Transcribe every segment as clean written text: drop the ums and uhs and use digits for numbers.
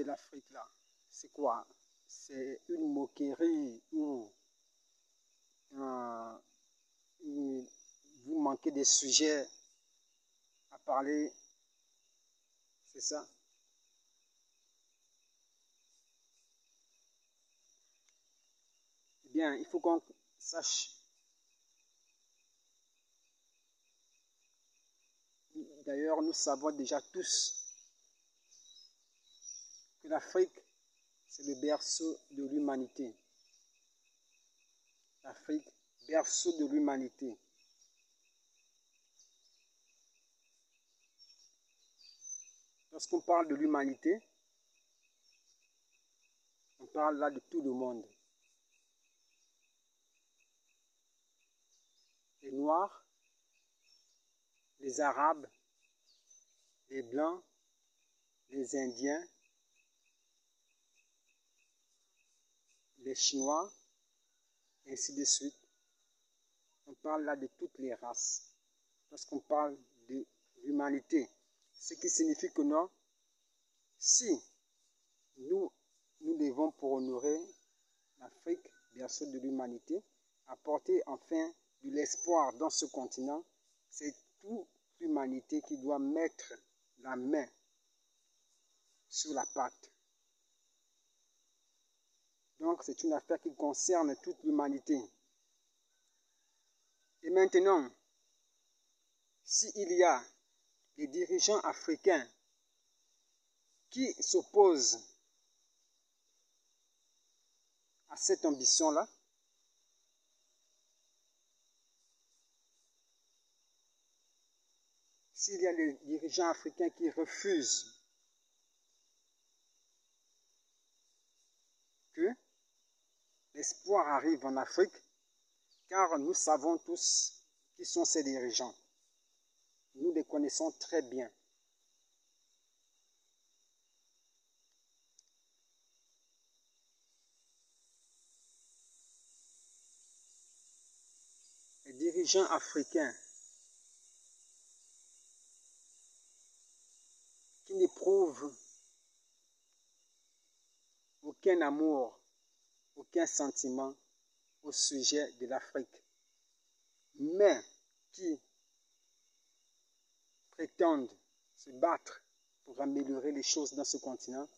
l'Afrique là, c'est quoi? C'est une moquerie ou euh, vous manquez des sujets à parler, c'est ça? Eh bien, il faut qu'on sache. D'ailleurs, nous savons déjà tous que l'Afrique, c'est le berceau de l'humanité. L'Afrique, berceau de l'humanité. Lorsqu'on parle de l'humanité, on parle là de tout le monde. Les Noirs, les Arabes, les Blancs, les Indiens, les Chinois, et ainsi de suite. On parle là de toutes les races. Lorsqu'on parle de l'humanité, ce qui signifie que non, si nous devons pour honorer l'Afrique, berceau de l'humanité, apporter enfin de l'espoir dans ce continent, c'est toute l'humanité qui doit mettre la main sur la pâte. Donc c'est une affaire qui concerne toute l'humanité. Et maintenant, s'il y a des dirigeants africains qui s'opposent à cette ambition-là, s'il y a des dirigeants africains qui refusent que l'espoir arrive en Afrique, car nous savons tous qui sont ces dirigeants. Nous les connaissons très bien. Les dirigeants africains qui n'éprouvent aucun amour, aucun sentiment au sujet de l'Afrique, mais qui prétendent se battre pour améliorer les choses dans ce continent,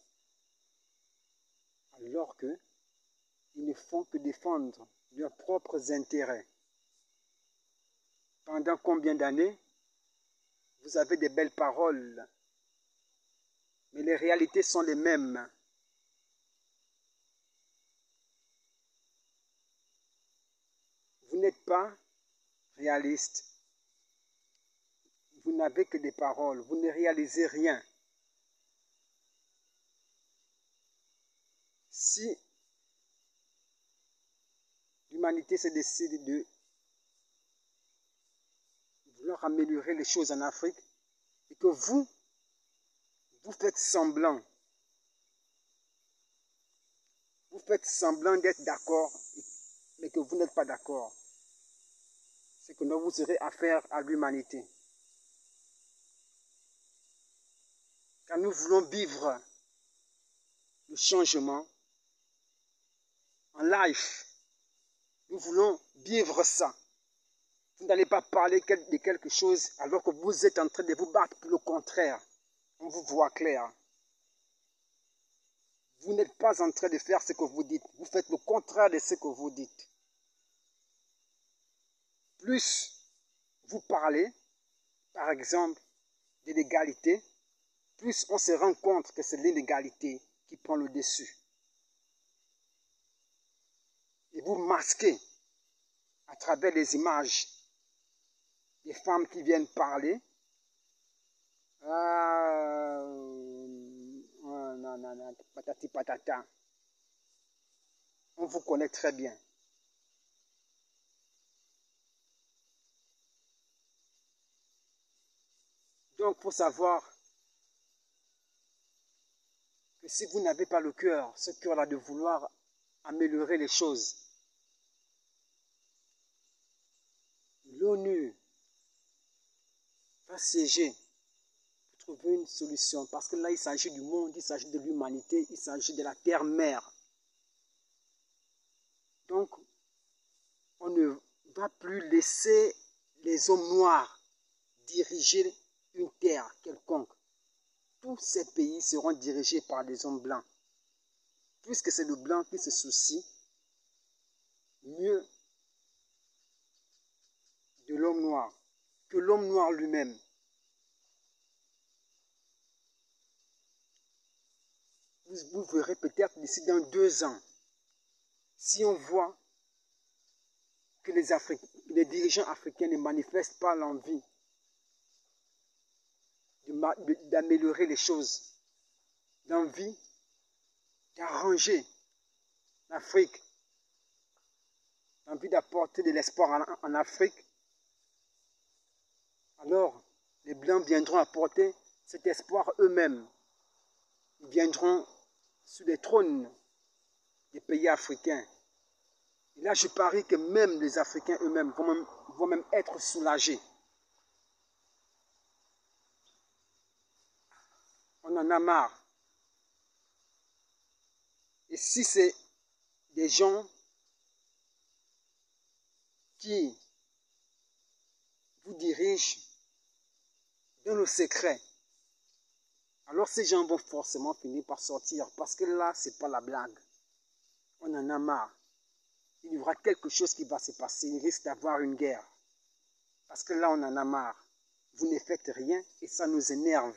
alors qu'ils ne font que défendre leurs propres intérêts. Pendant combien d'années vous avez des belles paroles, mais les réalités sont les mêmes. Vous n'êtes pas réaliste. Vous n'avez que des paroles. Vous ne réalisez rien. Si l'humanité se décide de vouloir améliorer les choses en Afrique et que vous faites semblant, d'être d'accord, mais que vous n'êtes pas d'accord, c'est que vous aurez affaire à l'humanité. Car nous voulons vivre le changement en live. Nous voulons vivre ça. Vous n'allez pas parler de quelque chose alors que vous êtes en train de vous battre pour le contraire. On vous voit clair. Vous n'êtes pas en train de faire ce que vous dites. Vous faites le contraire de ce que vous dites. Plus vous parlez, par exemple, de l'égalité, plus on se rend compte que c'est l'inégalité qui prend le dessus. Et vous masquez à travers les images des femmes qui viennent parler. Non, patati patata. On vous connaît très bien. Donc, il faut savoir que si vous n'avez pas le cœur, ce cœur-là de vouloir améliorer les choses, l'ONU va siéger pour trouver une solution. Parce que là, il s'agit du monde, il s'agit de l'humanité, il s'agit de la terre-mère. Donc, on ne va plus laisser les hommes noirs diriger une terre quelconque. Tous ces pays seront dirigés par des hommes blancs. Puisque c'est le blanc qui se soucie mieux de l'homme noir que l'homme noir lui-même. Vous verrez peut-être d'ici dans 2 ans, si on voit que les dirigeants africains ne manifestent pas l'envie d'améliorer les choses, l'envie d'arranger l'Afrique, l'envie d'apporter de l'espoir en Afrique, alors les Blancs viendront apporter cet espoir eux-mêmes. Ils viendront sur les trônes des pays africains. Et là, je parie que même les Africains eux-mêmes vont même être soulagés. On en a marre. Et si c'est des gens qui vous dirigent dans le secret, alors ces gens vont forcément finir par sortir. Parce que là, ce n'est pas la blague. On en a marre. Il y aura quelque chose qui va se passer. Il risque d'avoir une guerre. Parce que là, on en a marre. Vous ne faites rien et ça nous énerve.